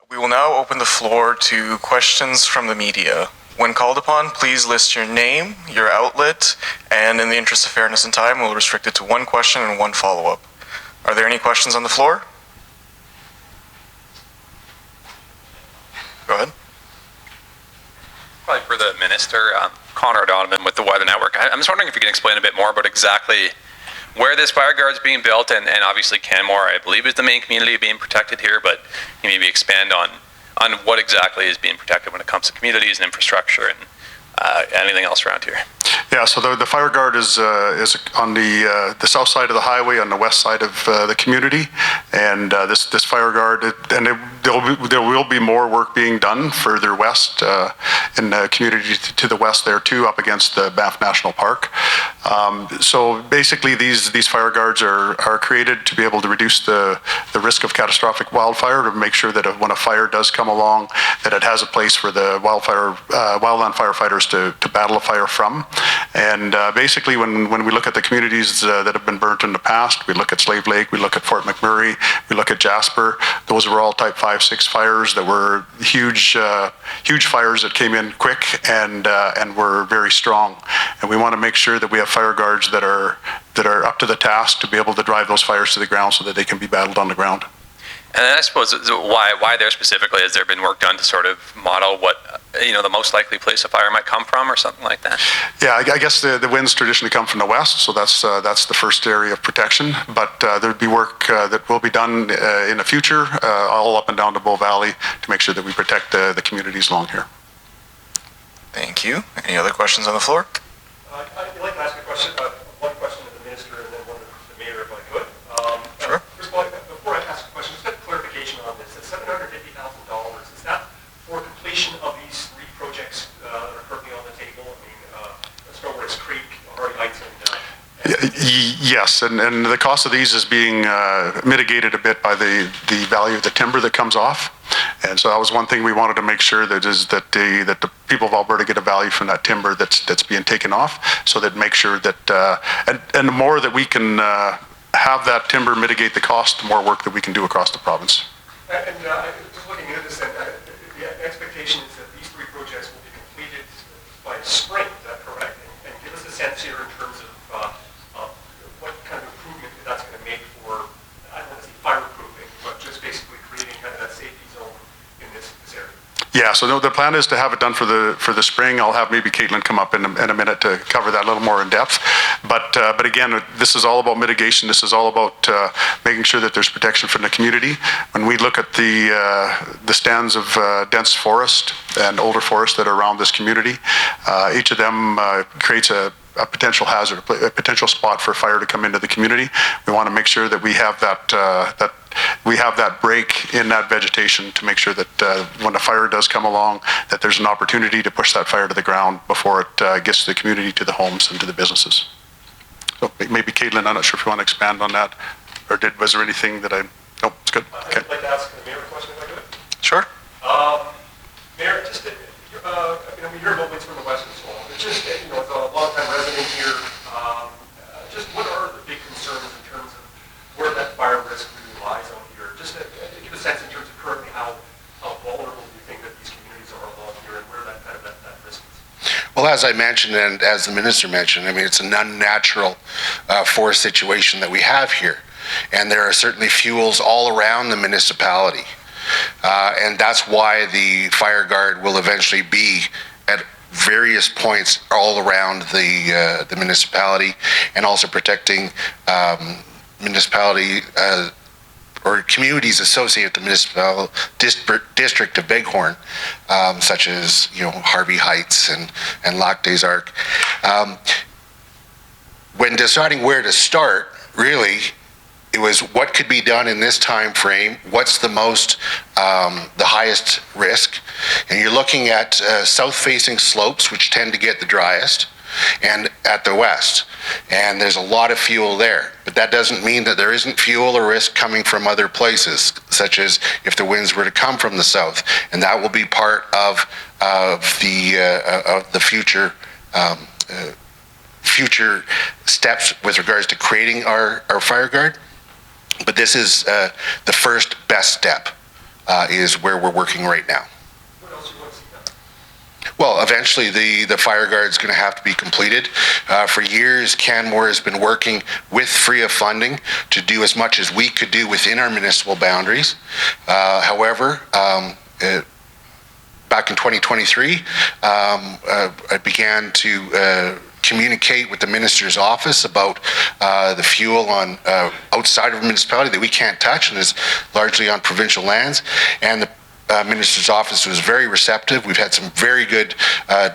We will now open the floor to questions from the media. When called upon, please list your name, your outlet, and in the interest of fairness and time, we'll restrict it to one question and one follow-up. Are there any questions on the floor? Go ahead. Probably for the Minister, Connor Donovan with the Weather Network. I'm just wondering if you can explain a bit more about exactly where this fire guard is being built, and obviously Canmore, I believe, is the main community being protected here, but can you maybe expand on what exactly is being protected when it comes to communities and infrastructure and anything else around here? Yeah, so the fire guard is on the south side of the highway, on the west side of the community, and this fire guard, there will be more work being done further west in the community to the west there too, up against the Banff National Park. So basically, these fire guards are created to be able to reduce the risk of catastrophic wildfire, to make sure that when a fire does come along, that it has a place for the wildland firefighters to battle a fire from. And basically, when we look at the communities that have been burnt in the past, we look at Slave Lake, we look at Fort McMurray, we look at Jasper. Those were all type 5-6 fires that were huge fires that came in quick and were very strong. And we want to make sure that we have fire guards that are up to the task to be able to drive those fires to the ground so that they can be battled on the ground. And I suppose why there specifically? Has there been work done to sort of model what the most likely place a fire might come from, or something like that? Yeah, I guess the winds traditionally come from the west, so that's the first area of protection. But there'd be work that will be done in the future, all up and down the Bow Valley, to make sure that we protect the communities along here. Thank you. Any other questions on the floor? I'd like to ask a question, one question to the Minister and then one to the Mayor, if I could. Sure. First of all, before I ask a question, just a clarification on this. It's $750,000. Is that for completion of these 3 projects that are currently on the table? I mean, Snowbirds Creek, Hardy Heights, and yes, and the cost of these is being mitigated a bit by the value of the timber that comes off. And so that was one thing we wanted to make sure that the people of Alberta get a value from that timber that's being taken off, so that make sure that and the more that we can have that timber mitigate the cost, the more work that we can do across the province. And just looking at this, the expectation is that these 3 projects will be completed by spring. Is that correct? And give us a sense here in terms of what kind of improvement that's going to make for, I don't want to say fireproofing, but just basically creating kind of that safety zone in this area. Yeah, so the plan is to have it done for the spring. I'll have maybe Caitlin come up in a minute to cover that a little more in depth. But again, this is all about mitigation. This is all about making sure that there's protection from the community. When we look at the stands of dense forest and older forest that are around this community, each of them creates a potential hazard, a potential spot for fire to come into the community. We want to make sure that we have that break in that vegetation to make sure that when a fire does come along, that there's an opportunity to push that fire to the ground before it gets to the community, to the homes, and to the businesses. So maybe Caitlin, I'm not sure if you want to expand on that, or was there anything that no, it's good. Okay. I'd like to ask the Mayor a question if I could. Sure. Mayor, just we hear about winds from the west and so on. It's just, as a long-time resident here, just what are the big concerns in terms of where that fire risk really lies out here? Just to give a sense in terms of currently how vulnerable do you think that these communities are along here, and where that risk is? Well, as I mentioned, and as the Minister mentioned, I mean, it's an unnatural forest situation that we have here. And there are certainly fuels all around the municipality. And that's why the fire guard will eventually be at various points all around the municipality, and also protecting municipality or communities associated with the municipal district of Bighorn, such as Harvey Heights and Lac des Arcs. When deciding where to start, really, it was what could be done in this time frame, what's the highest risk, and you're looking at south-facing slopes, which tend to get the driest, and at the west, and there's a lot of fuel there. But that doesn't mean that there isn't fuel or risk coming from other places, such as if the winds were to come from the south, and that will be part of the future steps with regards to creating our fire guard. But this is the first best step is where we're working right now. What else do you want to see done? Well, eventually the fire guard's going to have to be completed. For years, Canmore has been working with FRIA funding to do as much as we could do within our municipal boundaries. However, back in 2023, I began to communicate with the minister's office about the fuel on outside of a municipality that we can't touch and is largely on provincial lands. And the minister's office was very receptive. We've had some very good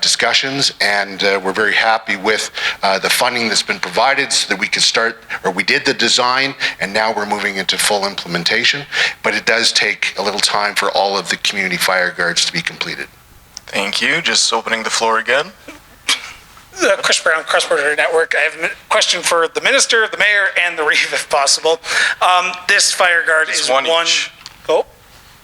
discussions, and we're very happy with the funding that's been provided so that we could start, or we did the design, and now we're moving into full implementation. But it does take a little time for all of the community fire guards to be completed. Thank you. Just opening the floor again. Chris Brown, Cross-Border Network. I have a question for the minister, the mayor, and the Reeve, if possible. This fire guard Just is one each. Oh,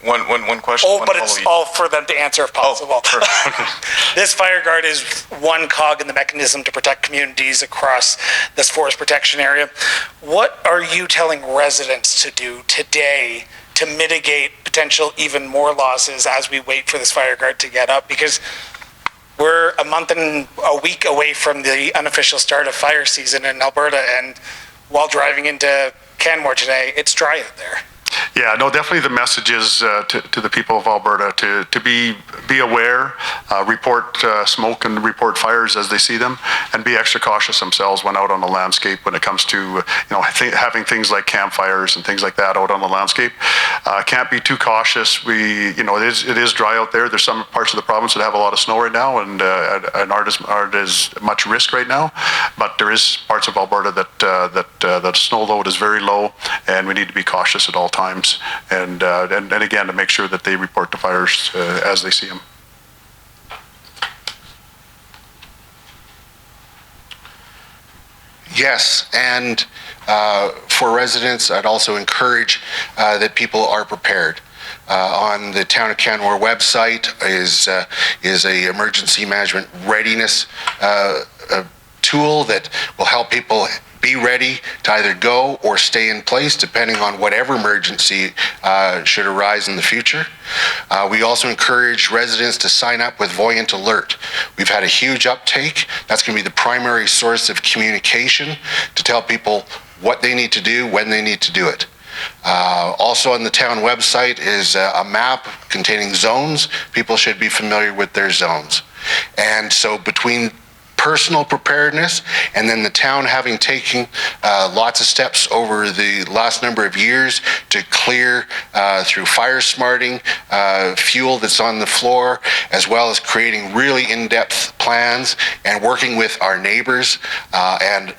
One question. oh, one but follow it's each. all for them to answer if possible. perfect. This fire guard is one cog in the mechanism to protect communities across this forest protection area. What are you telling residents to do today to mitigate potential even more losses as we wait for this fire guard to get up? Because we're a month and a week away from the unofficial start of fire season in Alberta, and while driving into Canmore today, it's dry out there. Yeah, no, definitely the message is to the people of Alberta to be aware, report smoke and report fires as they see them, and be extra cautious themselves when out on the landscape when it comes to having things like campfires and things like that out on the landscape. Can't be too cautious. It is dry out there. There's some parts of the province that have a lot of snow right now, and aren't as much risk right now. But there is parts of Alberta that snow load is very low, and we need to be cautious at all times, and again to make sure that they report the fires as they see them. Yes, and for residents, I'd also encourage that people are prepared. On the Town of Canmore website is a emergency management readiness tool that will help people be ready to either go or stay in place depending on whatever emergency should arise in the future. We also encourage residents to sign up with Voyant Alert. We've had a huge uptake. That's going to be the primary source of communication to tell people what they need to do, when they need to do it. Also on the town website is a map containing zones. People should be familiar with their zones. And so between personal preparedness and then the town having taken lots of steps over the last number of years to clear through fire smarting, fuel that's on the floor, as well as creating really in-depth plans and working with our neighbors and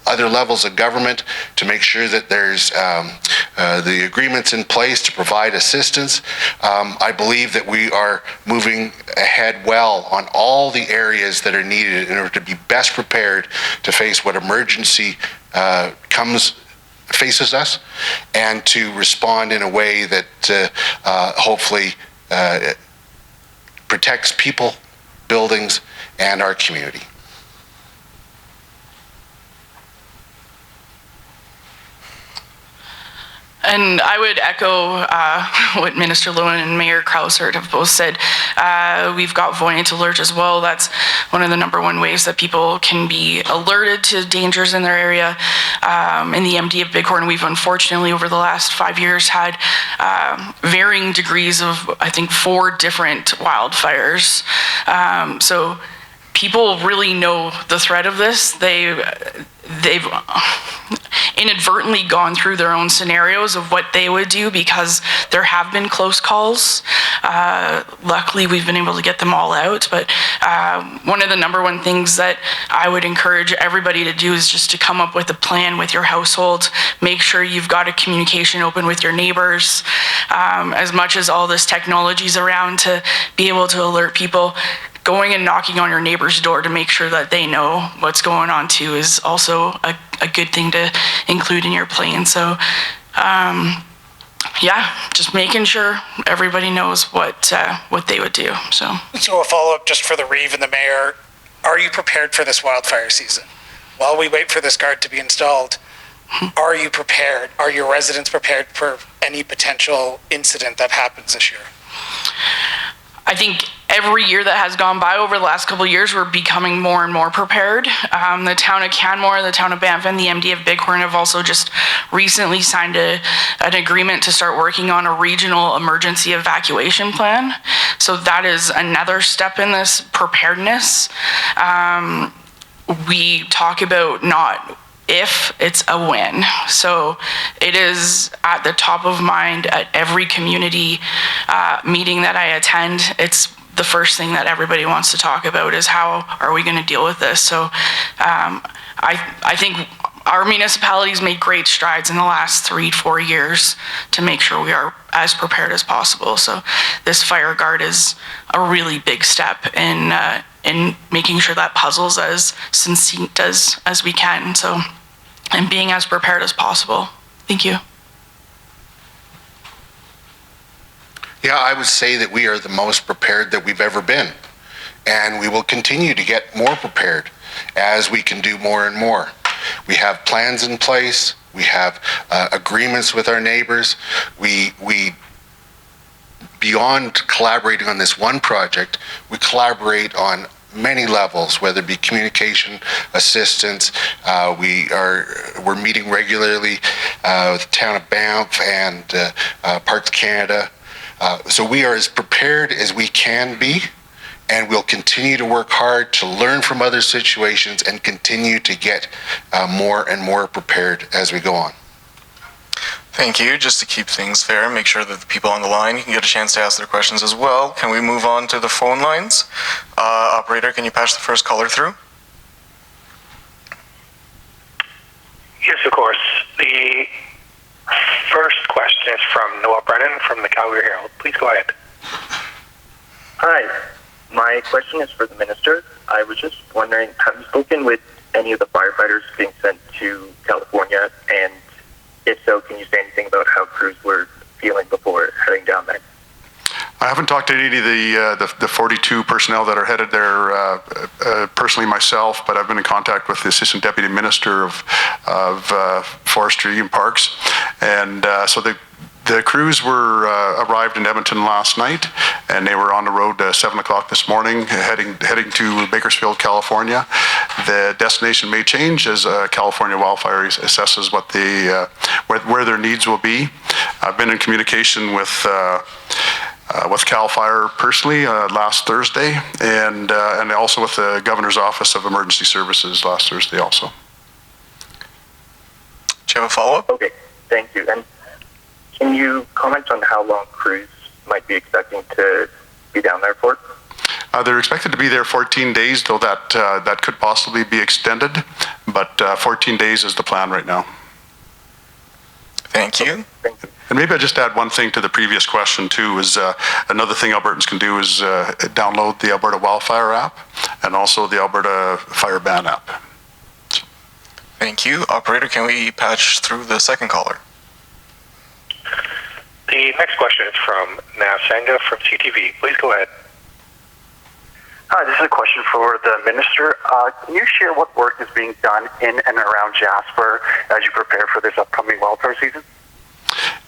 other levels of government to make sure that there's the agreements in place to provide assistance. I believe that we are moving ahead well on all the areas that are needed in order to be best prepared to face what emergency faces us, and to respond in a way that hopefully protects people, buildings, and our community. And I would echo what Minister Loewen and Mayor Krausert have both said. We've got Voyant Alert as well. That's one of the number one ways that people can be alerted to dangers in their area. In the MD of Bighorn, we've unfortunately over the last 5 years had varying degrees of, I think, 4 different wildfires. So people really know the threat of this. They've inadvertently gone through their own scenarios of what they would do because there have been close calls. Luckily, we've been able to get them all out. But one of the number one things that I would encourage everybody to do is just to come up with a plan with your household. Make sure you've got a communication open with your neighbors. As much as all this technology is around to be able to alert people, going and knocking on your neighbor's door to make sure that they know what's going on too is also a good thing to include in your plan. So yeah, just making sure everybody knows what they would do. So a follow-up just for the Reeve and the mayor. Are you prepared for this wildfire season? While we wait for this guard to be installed, Are you prepared? Are your residents prepared for any potential incident that happens this year? I think every year that has gone by over the last couple of years, we're becoming more and more prepared. The town of Canmore, the town of Banff, and the MD of Bighorn have also just recently signed an agreement to start working on a regional emergency evacuation plan. So that is another step in this preparedness. We talk about not if, it's a when. So it is at the top of mind at every community meeting that I attend. It's the first thing that everybody wants to talk about is how are we going to deal with this. So I think our municipalities made great strides in the last 3-4 years to make sure we are as prepared as possible. So this fire guard is a really big step in making sure that puzzle's as succinct as we can. So, and being as prepared as possible. Thank you. Yeah, I would say that we are the most prepared that we've ever been. And we will continue to get more prepared as we can do more and more. We have plans in place. We have agreements with our neighbors. We beyond collaborating on this one project, we collaborate on many levels, whether it be communication, assistance. We're meeting regularly with the town of Banff and Parks Canada. So we are as prepared as we can be, and we'll continue to work hard to learn from other situations and continue to get more and more prepared as we go on. Thank you. Just to keep things fair and make sure that the people on the line can get a chance to ask their questions as well, can we move on to the phone lines? Operator, can you patch the first caller through? Yes, of course. The first question is from Noah Brennan from the Calgary Herald. Please go ahead. Hi. My question is for the minister. I was just wondering, have you spoken with any of the firefighters being sent to California? And if so, can you say anything about how crews were feeling before heading down there? I haven't talked to any of the 42 personnel that are headed there personally myself, but I've been in contact with the Assistant Deputy Minister of Forestry and Parks. And so the crews were arrived in Edmonton last night, and they were on the road 7 o'clock this morning, heading to Bakersfield, California. The destination may change as California Wildfires assesses what where their needs will be. I've been in communication with CAL FIRE personally last Thursday, and also with the Governor's Office of Emergency Services last Thursday also. Do you have a follow-up? Okay, thank you. And can you comment on how long crews might be expecting to be down there for? They're expected to be there 14 days, though that could possibly be extended, but 14 days is the plan right now. Thank you. Thank you. And maybe I just add one thing to the previous question too, is another thing Albertans can do is download the Alberta Wildfire app and also the Alberta Fire Ban app. Thank you. Operator, can we patch through the second caller? The next question is from Nav Sangha from CTV. Please go ahead. Hi, this is a question for the minister. Can you share what work is being done in and around Jasper as you prepare for this upcoming wildfire season?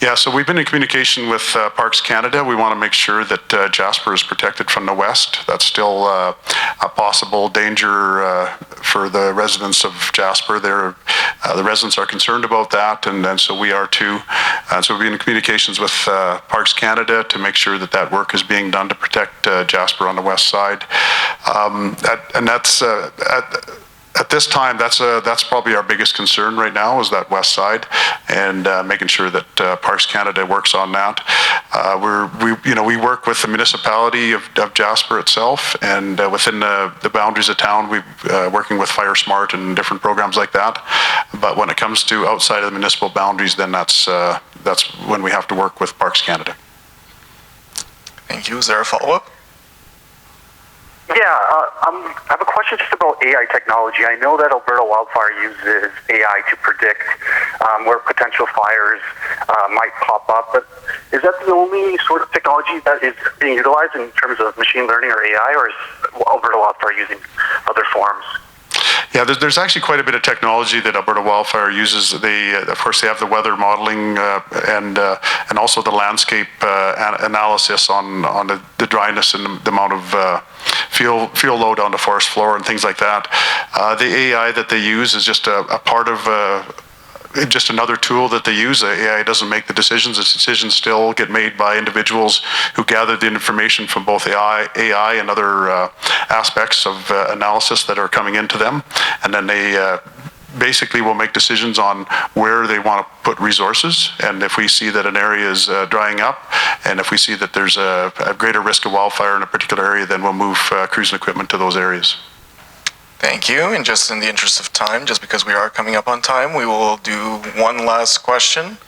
Yeah, so we've been in communication with Parks Canada. We want to make sure that Jasper is protected from the west. That's still a possible danger for the residents of Jasper. The residents are concerned about that, and so we are too. So we've been in communications with Parks Canada to make sure that that work is being done to protect Jasper on the west side. And that's at this time, that's probably our biggest concern right now, is that west side, and making sure that Parks Canada works on that. We work with the municipality of Jasper itself, and within the boundaries of town, we're working with Fire Smart and different programs like that. But when it comes to outside of the municipal boundaries, then that's when we have to work with Parks Canada. Thank you. Is there a follow-up? Yeah, I have a question just about AI technology. I know that Alberta Wildfire uses AI to predict where potential fires might pop up, but is that the only sort of technology that is being utilized in terms of machine learning or AI, or is Alberta Wildfire using other forms? Yeah, there's actually quite a bit of technology that Alberta Wildfire uses. Of course, they have the weather modeling and also the landscape analysis on the dryness and the amount of fuel load on the forest floor and things like that. The AI that they use is just a part of just another tool that they use. AI doesn't make the decisions. The decisions still get made by individuals who gather the information from both AI and other aspects of analysis that are coming into them. And then they basically will make decisions on where they want to put resources. And if we see that an area is drying up, and if we see that there's a greater risk of wildfire in a particular area, then we'll move crews and equipment to those areas. Thank you. And just in the interest of time, just because we are coming up on time, we will do one last question.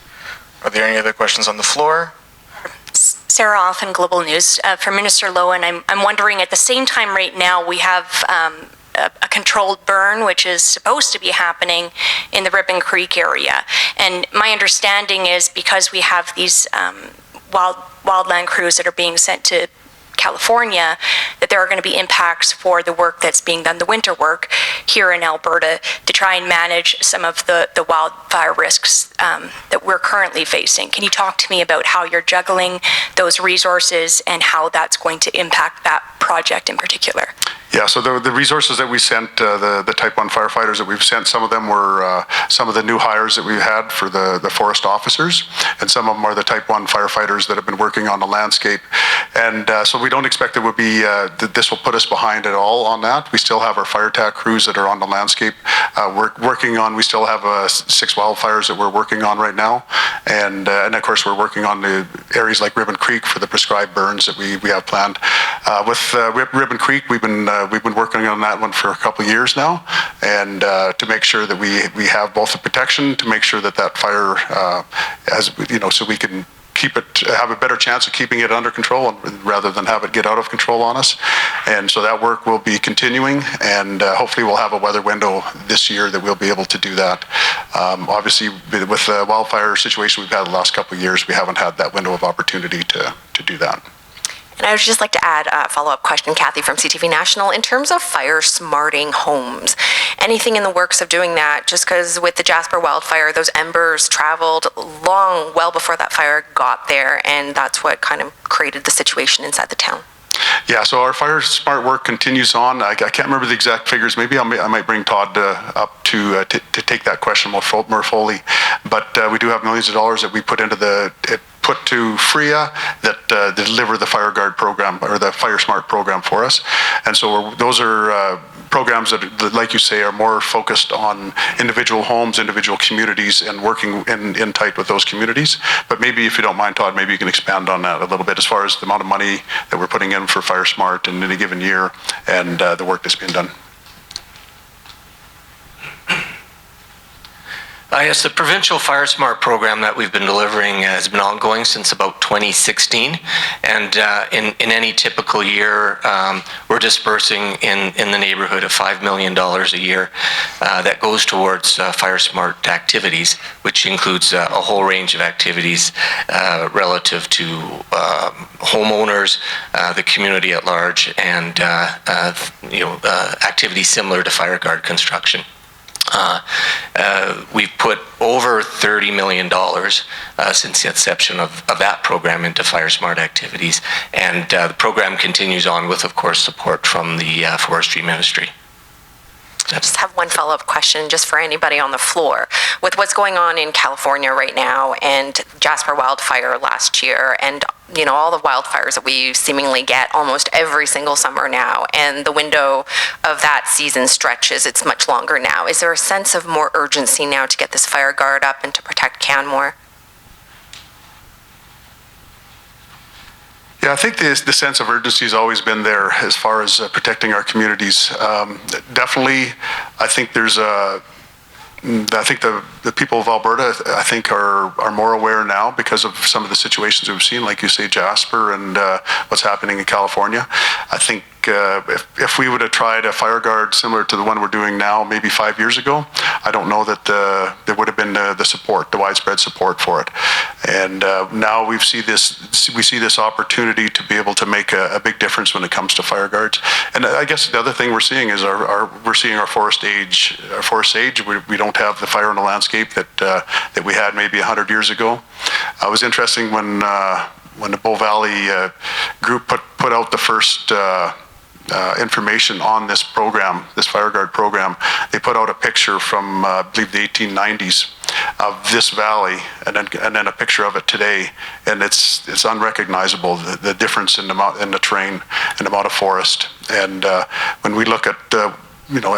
Are there any other questions on the floor? Sarah Offen, Global News. For Minister Loewen, I'm wondering, at the same time right now, we have a controlled burn, which is supposed to be happening in the Ribbon Creek area. And my understanding is, because we have these wildland crews that are being sent to California, that there are going to be impacts for the work that's being done, the winter work here in Alberta, to try and manage some of the wildfire risks that we're currently facing. Can you talk to me about how you're juggling those resources and how that's going to impact that project in particular? Yeah, so the resources that we sent, the Type 1 firefighters that we've sent, some of them were some of the new hires that we've had for the forest officers, and some of them are the Type 1 firefighters that have been working on the landscape. And so we don't expect it would be, that this will put us behind at all on that. We still have our fire TAC crews that are on the landscape working on, we still have 6 wildfires that we're working on right now. And of course, we're working on the areas like Ribbon Creek for the prescribed burns that we have planned. With Ribbon Creek, we've been working on that one for a couple of years now, and to make sure that we have both the protection to make sure that fire, so we can have a better chance of keeping it under control rather than have it get out of control on us. And so that work will be continuing, and hopefully we'll have a weather window this year that we'll be able to do that. Obviously, with the wildfire situation we've had the last couple of years, we haven't had that window of opportunity to do that. And I would just like to add a follow-up question, Kathy from CTV National. In terms of fire smarting homes, anything in the works of doing that? Just because with the Jasper wildfire, those embers traveled well before that fire got there, and that's what kind of created the situation inside the town. Yeah, so our fire smart work continues on. I can't remember the exact figures. Maybe I might bring Todd up to take that question more fully. But we do have millions of dollars that we put to FRIA that deliver the Fire Guard program, or the Fire Smart program for us. And so those are programs that, like you say, are more focused on individual homes, individual communities, and working in tight with those communities. But maybe, if you don't mind, Todd, maybe you can expand on that a little bit as far as the amount of money that we're putting in for Fire Smart in any given year, and the work that's being done. Yes, the provincial Fire Smart program that we've been delivering has been ongoing since about 2016, and in any typical year, we're dispersing in the neighborhood of $5 million a year that goes towards Fire Smart activities, which includes a whole range of activities relative to homeowners, the community at large, and activities similar to Fire Guard construction. We've put over $30 million since the inception of that program into Fire Smart activities, and the program continues on with, of course, support from the Forestry Ministry. I just have one follow-up question just for anybody on the floor. With what's going on in California right now, and Jasper wildfire last year, and all the wildfires that we seemingly get almost every single summer now, and the window of that season stretches, it's much longer now. Is there a sense of more urgency now to get this Fire Guard up and to protect Canmore? Yeah, I think the sense of urgency has always been there as far as protecting our communities. Definitely, I think the the people of Alberta, I think, are more aware now because of some of the situations we've seen, like you say, Jasper, and what's happening in California. I think if we would have tried a fire guard similar to the one we're doing now, maybe 5 years ago, I don't know that there would have been the support, the widespread support for it. And now we see this opportunity to be able to make a big difference when it comes to fire guards. And I guess the other thing we're seeing is we're seeing our forest age. We don't have the fire in the landscape that we had maybe 100 years ago. It was interesting when the Bow Valley group put out the first information on this program, this fire guard program. They put out a picture from I believe the 1890s of this valley, and then a picture of it today, and it's unrecognizable, the difference in the terrain and the amount of forest. And when we look at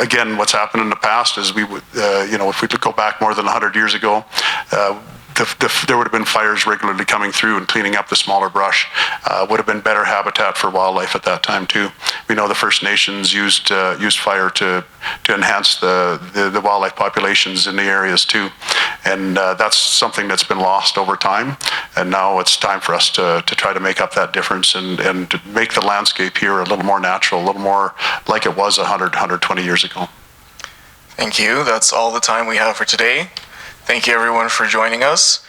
again, what's happened in the past is we would, if we could go back more than 100 years ago, there would have been fires regularly coming through and cleaning up the smaller brush. Would have been better habitat for wildlife at that time too. We know the First Nations used fire to enhance the wildlife populations in the areas too, and that's something that's been lost over time. And now it's time for us to try to make up that difference and to make the landscape here a little more natural, a little more like it was 120 years ago. Thank you. That's all the time we have for today. Thank you everyone for joining us.